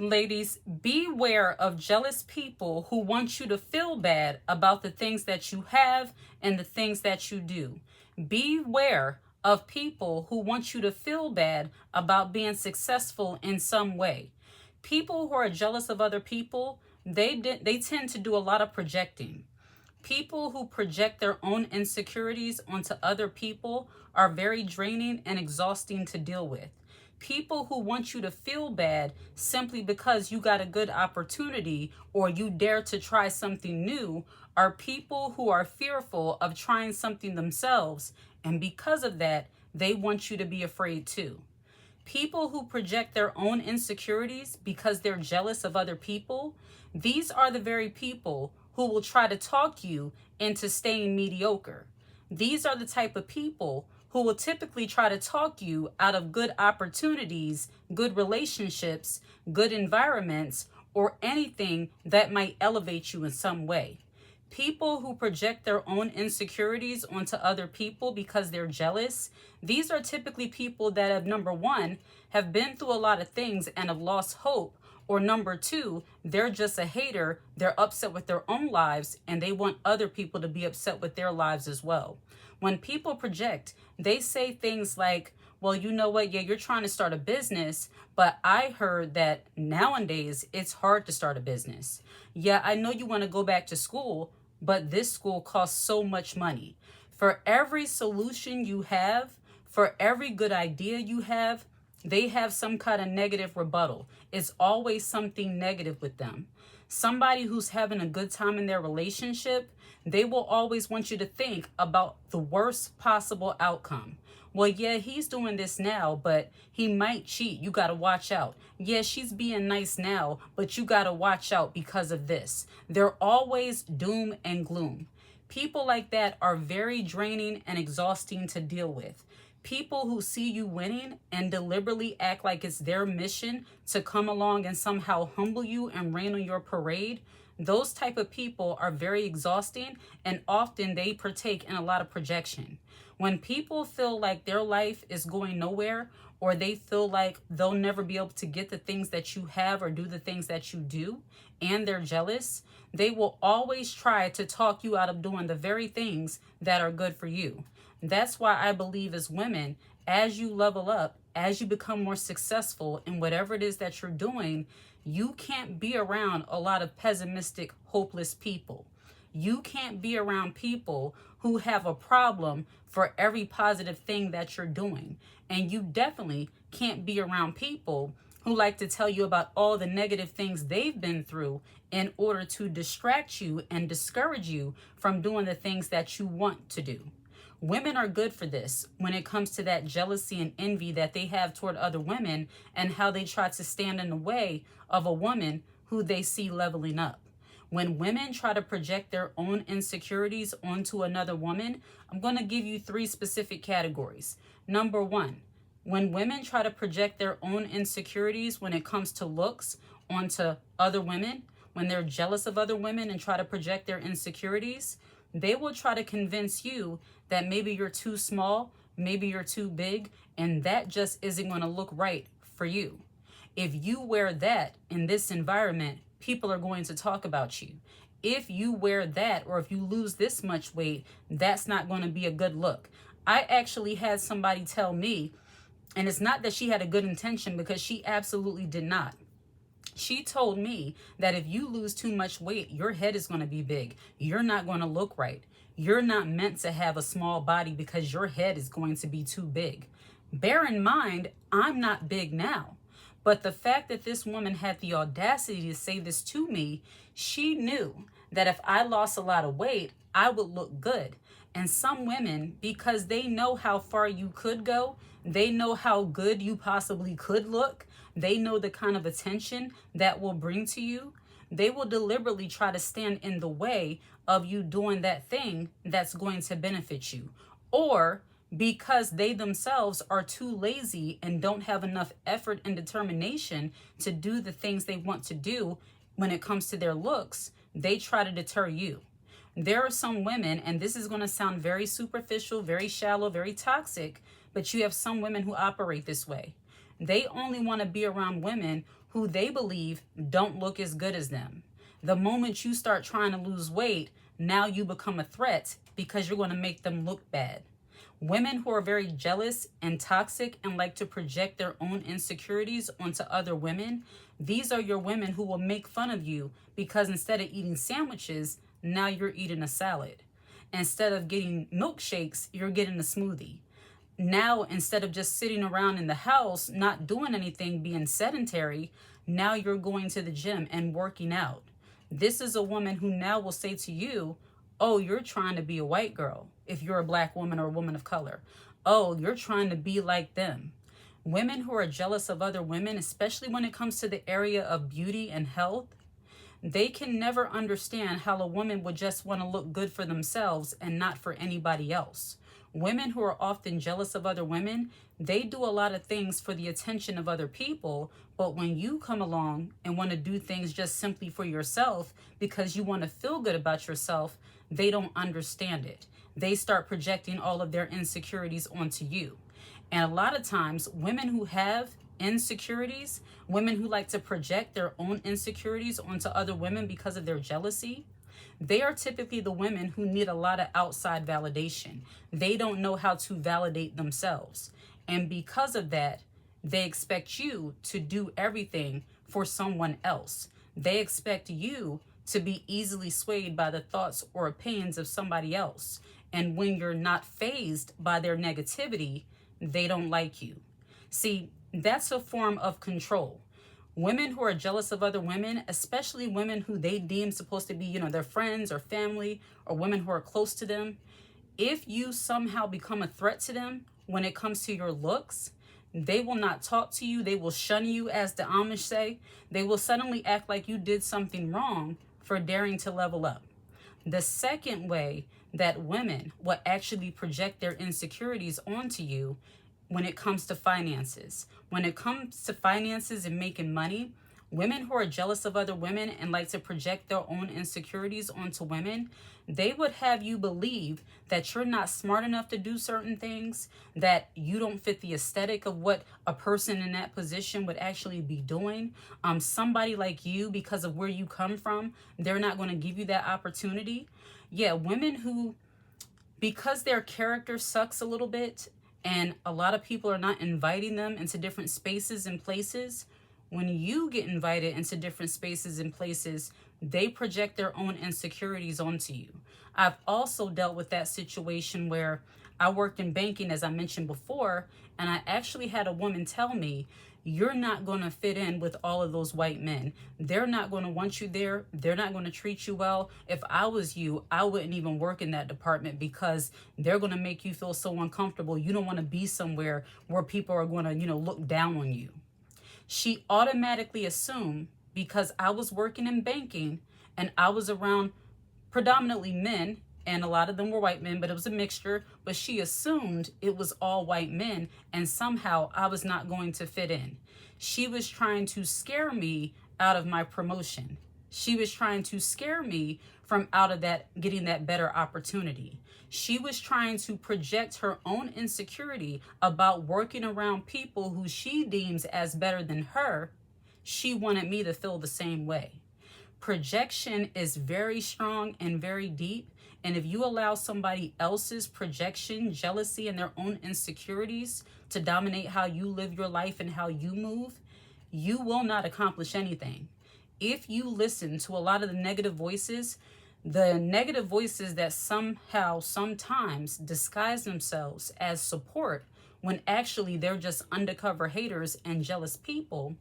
Ladies, beware of jealous people who want you to feel bad about the things that you have and the things that you do. Beware of people who want you to feel bad about being successful in some way. People who are jealous of other people, they tend to do a lot of projecting. People who project their own insecurities onto other people are very draining and exhausting to deal with. People who want you to feel bad simply because you got a good opportunity or you dare to try something new are people who are fearful of trying something themselves, and because of that, they want you to be afraid too. People who project their own insecurities because they're jealous of other people, these are the very people who will try to talk you into staying mediocre. These are the type of people who will typically try to talk you out of good opportunities, good relationships, good environments, or anything that might elevate you in some way. People who project their own insecurities onto other people because they're jealous, these are typically people that have, number one, have been through a lot of things and have lost hope, or number two, they're just a hater, they're upset with their own lives, and they want other people to be upset with their lives as well. When people project, they say things like, well, you know what? Yeah, you're trying to start a business, but I heard that nowadays it's hard to start a business. Yeah, I know you want to go back to school, but this school costs so much money. For every solution you have, for every good idea you have, they have some kind of negative rebuttal. It's always something negative with them. Somebody who's having a good time in their relationship, they will always want you to think about the worst possible outcome. Well, yeah, he's doing this now, but he might cheat. You got to watch out. Yeah, she's being nice now, but you got to watch out because of this. They're always doom and gloom. People like that are very draining and exhausting to deal with. People who see you winning and deliberately act like it's their mission to come along and somehow humble you and rain on your parade, those type of people are very exhausting, and often they partake in a lot of projection. When people feel like their life is going nowhere, or they feel like they'll never be able to get the things that you have or do the things that you do, and they're jealous, they will always try to talk you out of doing the very things that are good for you. That's why I believe as women, as you level up, as you become more successful in whatever it is that you're doing, you can't be around a lot of pessimistic, hopeless people. You can't be around people who have a problem for every positive thing that you're doing. And you definitely can't be around people who like to tell you about all the negative things they've been through in order to distract you and discourage you from doing the things that you want to do. Women are good for this when it comes to that jealousy and envy that they have toward other women and how they try to stand in the way of a woman who they see leveling up. When women try to project their own insecurities onto another woman, I'm going to give you 3 specific categories. Number 1, when women try to project their own insecurities when it comes to looks onto other women, when they're jealous of other women and try to project their insecurities, they will try to convince you that maybe you're too small, maybe you're too big, and that just isn't going to look right for you. If you wear that in this environment, people are going to talk about you. If you wear that, or if you lose this much weight, that's not going to be a good look. I actually had somebody tell me, and it's not that she had a good intention, because she absolutely did not. She told me that if you lose too much weight, your head is going to be big. You're not going to look right. You're not meant to have a small body because your head is going to be too big. Bear in mind, I'm not big now. But the fact that this woman had the audacity to say this to me, she knew that if I lost a lot of weight, I would look good. And some women, because they know how far you could go, they know how good you possibly could look, they know the kind of attention that will bring to you, they will deliberately try to stand in the way of you doing that thing that's going to benefit you. Or because they themselves are too lazy and don't have enough effort and determination to do the things they want to do when it comes to their looks, they try to deter you. There are some women, and this is going to sound very superficial, very shallow, very toxic, but you have some women who operate this way. They only want to be around women who they believe don't look as good as them. The moment you start trying to lose weight, now you become a threat because you're going to make them look bad. Women who are very jealous and toxic and like to project their own insecurities onto other women, these are your women who will make fun of you because instead of eating sandwiches, now you're eating a salad. Instead of getting milkshakes, you're getting a smoothie. Now, instead of just sitting around in the house, not doing anything, being sedentary, now you're going to the gym and working out. This is a woman who now will say to you, oh, you're trying to be a white girl if you're a black woman or a woman of color. Oh, you're trying to be like them. Women who are jealous of other women, especially when it comes to the area of beauty and health, they can never understand how a woman would just want to look good for themselves and not for anybody else. Women who are often jealous of other women, they do a lot of things for the attention of other people, but when you come along and want to do things just simply for yourself because you want to feel good about yourself, they don't understand it. They start projecting all of their insecurities onto you. And a lot of times, women who have insecurities, women who like to project their own insecurities onto other women because of their jealousy, they are typically the women who need a lot of outside validation. They don't know how to validate themselves. And because of that, they expect you to do everything for someone else. They expect you to be easily swayed by the thoughts or opinions of somebody else. And when you're not fazed by their negativity, they don't like you. See, that's a form of control. Women who are jealous of other women, especially women who they deem supposed to be, their friends or family, or women who are close to them, if you somehow become a threat to them when it comes to your looks, they will not talk to you. They will shun you, as the Amish say. They will suddenly act like you did something wrong for daring to level up. The second way that women will actually project their insecurities onto you when it comes to finances. When it comes to finances and making money, women who are jealous of other women and like to project their own insecurities onto women, they would have you believe that you're not smart enough to do certain things, that you don't fit the aesthetic of what a person in that position would actually be doing. Somebody like you, because of where you come from, they're not going to give you that opportunity. Yeah, women who, because their character sucks a little bit, and a lot of people are not inviting them into different spaces and places, when you get invited into different spaces and places, they project their own insecurities onto you. I've also dealt with that situation where I worked in banking, as I mentioned before, and I actually had a woman tell me, you're not going to fit in with all of those white men. They're not going to want you there. They're not going to treat you well. If I was you, I wouldn't even work in that department because they're going to make you feel so uncomfortable. You don't want to be somewhere where people are going to, look down on you. She automatically assumed, because I was working in banking and I was around predominantly men, and a lot of them were white men, but it was a mixture. But she assumed it was all white men, and somehow I was not going to fit in. She was trying to scare me out of my promotion. She was trying to scare me from out of that, getting that better opportunity. She was trying to project her own insecurity about working around people who she deems as better than her. She wanted me to feel the same way. Projection is very strong and very deep. And if you allow somebody else's projection, jealousy, and their own insecurities to dominate how you live your life and how you move, you will not accomplish anything. If you listen to a lot of the negative voices that somehow, sometimes disguise themselves as support when actually they're just undercover haters and jealous people,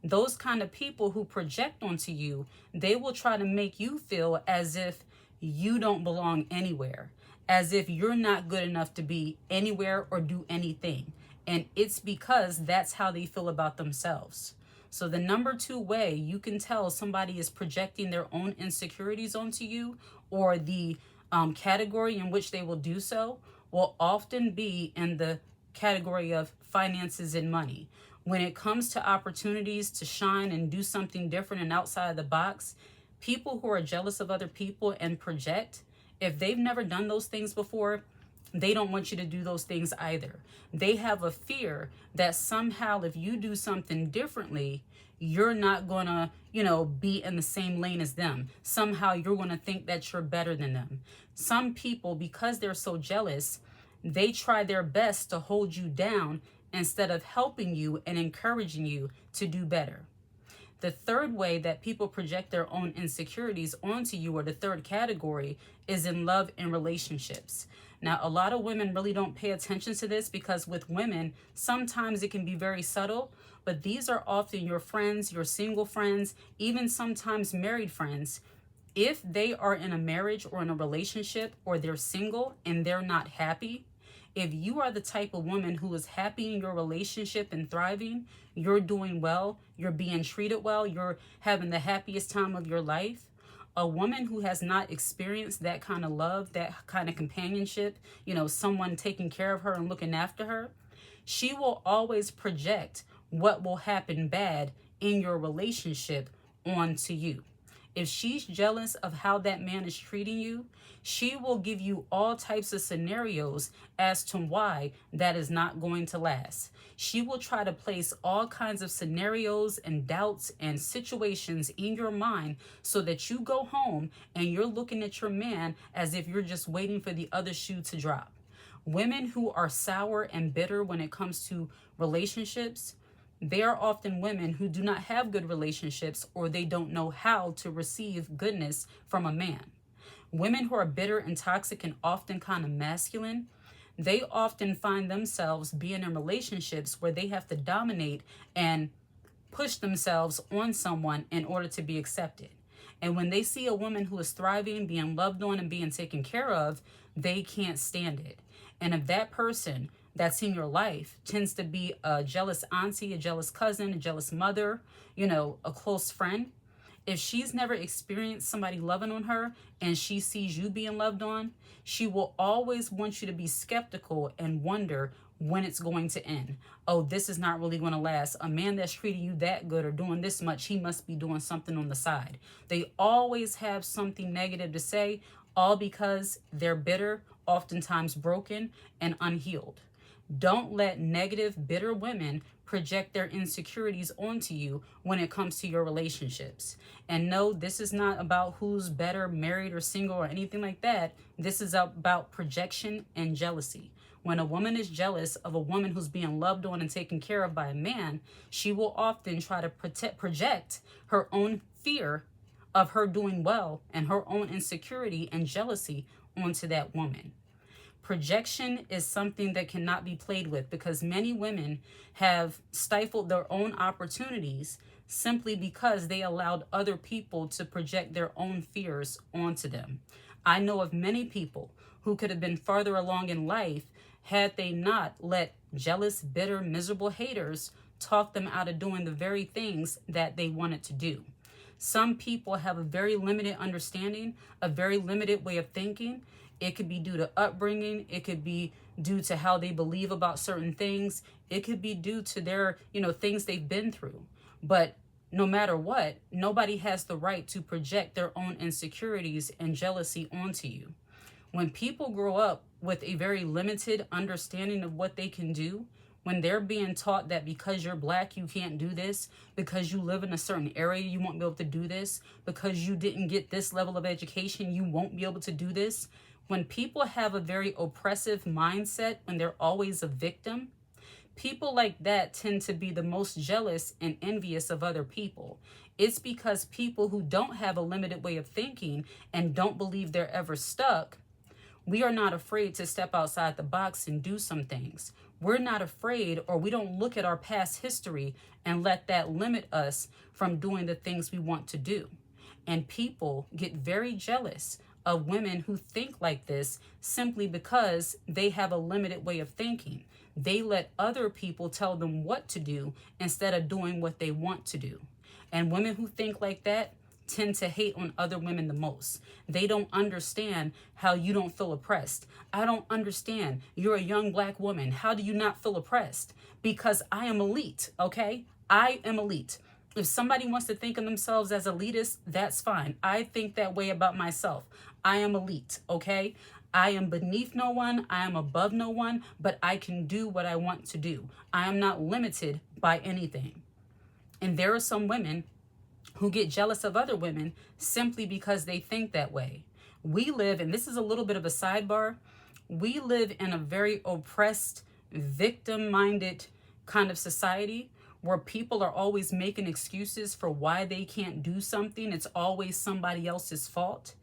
those kind of people who project onto you, they will try to make you feel as if you don't belong anywhere, as if you're not good enough to be anywhere or do anything. And it's because that's how they feel about themselves. So the number 2 way you can tell somebody is projecting their own insecurities onto you, or the category in which they will do so, will often be in the category of finances and money. When it comes to opportunities to shine and do something different and outside of the box, people who are jealous of other people and project, if they've never done those things before, they don't want you to do those things either. They have a fear that somehow if you do something differently, you're not gonna, be in the same lane as them. Somehow you're gonna think that you're better than them. Some people, because they're so jealous, they try their best to hold you down instead of helping you and encouraging you to do better. The third way that people project their own insecurities onto you, or the third category, is in love and relationships. Now, a lot of women really don't pay attention to this because with women, sometimes it can be very subtle, but these are often your friends, your single friends, even sometimes married friends. If they are in a marriage or in a relationship, or they're single and they're not happy, if you are the type of woman who is happy in your relationship and thriving, you're doing well, you're being treated well, you're having the happiest time of your life, a woman who has not experienced that kind of love, that kind of companionship, someone taking care of her and looking after her, she will always project what will happen bad in your relationship onto you. If she's jealous of how that man is treating you, she will give you all types of scenarios as to why that is not going to last. She will try to place all kinds of scenarios and doubts and situations in your mind so that you go home and you're looking at your man as if you're just waiting for the other shoe to drop. Women who are sour and bitter when it comes to relationships, they are often women who do not have good relationships, or they don't know how to receive goodness from a man. Women who are bitter and toxic and often kind of masculine, they often find themselves being in relationships where they have to dominate and push themselves on someone in order to be accepted. And when they see a woman who is thriving, being loved on, and being taken care of, they can't stand it. And if that person that's in your life tends to be a jealous auntie, a jealous cousin, a jealous mother, a close friend, if she's never experienced somebody loving on her and she sees you being loved on, she will always want you to be skeptical and wonder when it's going to end. Oh, this is not really going to last. A man that's treating you that good or doing this much, he must be doing something on the side. They always have something negative to say, all because they're bitter, oftentimes broken, and unhealed. Don't let negative, bitter women project their insecurities onto you when it comes to your relationships. And no, this is not about who's better, married or single or anything like that. This is about projection and jealousy. When a woman is jealous of a woman who's being loved on and taken care of by a man, she will often try to project her own fear of her doing well and her own insecurity and jealousy onto that woman. Projection is something that cannot be played with because many women have stifled their own opportunities simply because they allowed other people to project their own fears onto them. I know of many people who could have been farther along in life had they not let jealous, bitter, miserable haters talk them out of doing the very things that they wanted to do. Some people have a very limited understanding, a very limited way of thinking. It could be due to upbringing. It could be due to how they believe about certain things. It could be due to their, things they've been through. But no matter what, nobody has the right to project their own insecurities and jealousy onto you. When people grow up with a very limited understanding of what they can do, when they're being taught that because you're black, you can't do this, because you live in a certain area, you won't be able to do this, because you didn't get this level of education, you won't be able to do this. When people have a very oppressive mindset, when they're always a victim, people like that tend to be the most jealous and envious of other people. It's because people who don't have a limited way of thinking and don't believe they're ever stuck, we are not afraid to step outside the box and do some things. We're not afraid, or we don't look at our past history and let that limit us from doing the things we want to do. And people get very jealous of women who think like this simply because they have a limited way of thinking. They let other people tell them what to do instead of doing what they want to do. And women who think like that tend to hate on other women the most. They don't understand how you don't feel oppressed. I don't understand. You're a young black woman. How do you not feel oppressed? Because I am elite, okay? I am elite. If somebody wants to think of themselves as elitist, that's fine. I think that way about myself. I am elite, okay? I am beneath no one, I am above no one, but I can do what I want to do. I am not limited by anything. And there are some women who get jealous of other women simply because they think that way. We live, and this is a little bit of a sidebar, we live in a very oppressed, victim-minded kind of society where people are always making excuses for why they can't do something. It's always somebody else's fault.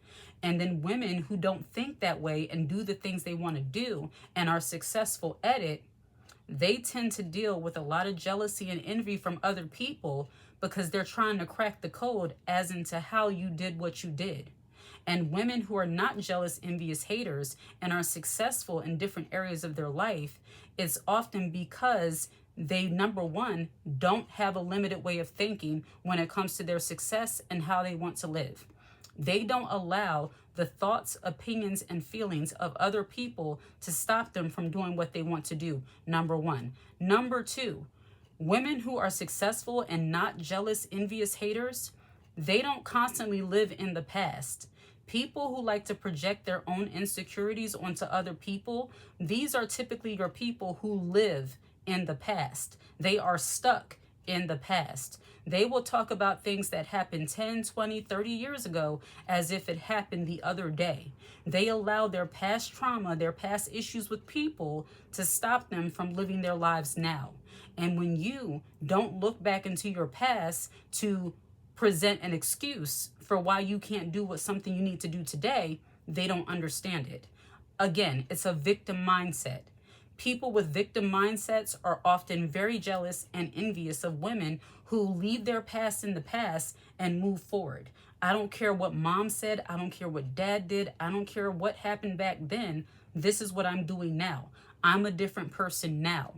And then women who don't think that way and do the things they want to do and are successful at it, they tend to deal with a lot of jealousy and envy from other people because they're trying to crack the code as into how you did what you did. And women who are not jealous, envious haters and are successful in different areas of their life, it's often because they, number one, don't have a limited way of thinking when it comes to their success and how they want to live. They don't allow the thoughts, opinions, and feelings of other people to stop them from doing what they want to do, number one. Number two, women who are successful and not jealous, envious haters, they don't constantly live in the past. People who like to project their own insecurities onto other people, these are typically your people who live in the past. They are stuck in the past. They will talk about things that happened 10, 20, 30 years ago as if it happened the other day. They allow their past trauma, their past issues with people to stop them from living their lives now. And when you don't look back into your past to present an excuse for why you can't do what something you need to do today, they don't understand it. Again, it's a victim mindset. People with victim mindsets are often very jealous and envious of women who leave their past in the past and move forward. I don't care what mom said. I don't care what dad did. I don't care what happened back then. This is what I'm doing now. I'm a different person now.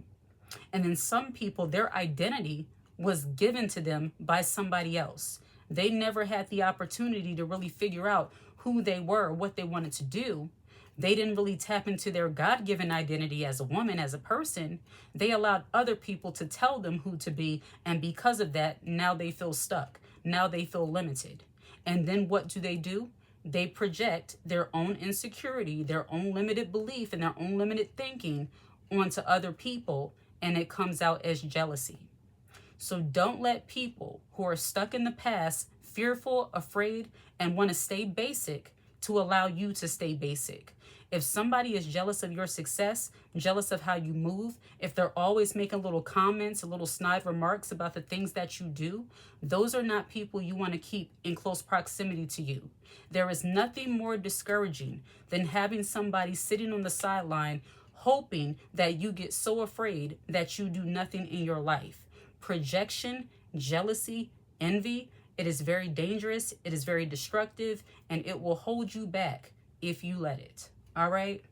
And then some people, their identity was given to them by somebody else. They never had the opportunity to really figure out who they were, what they wanted to do. They didn't really tap into their God-given identity as a woman, as a person. They allowed other people to tell them who to be. And because of that, now they feel stuck. Now they feel limited. And then what do? They project their own insecurity, their own limited belief, and their own limited thinking onto other people. And it comes out as jealousy. So don't let people who are stuck in the past, fearful, afraid, and want to stay basic to allow you to stay basic. If somebody is jealous of your success, jealous of how you move, if they're always making little comments, little snide remarks about the things that you do, those are not people you want to keep in close proximity to you. There is nothing more discouraging than having somebody sitting on the sideline hoping that you get so afraid that you do nothing in your life. Projection, jealousy, envy, it is very dangerous, it is very destructive, and it will hold you back if you let it. All right?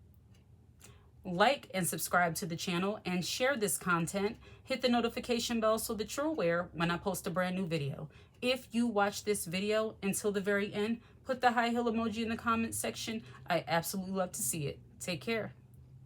Like and subscribe to the channel and share this content. Hit the notification bell so that you're aware when I post a brand new video. If you watch this video until the very end, put the high heel emoji in the comment section. I absolutely love to see it. Take care.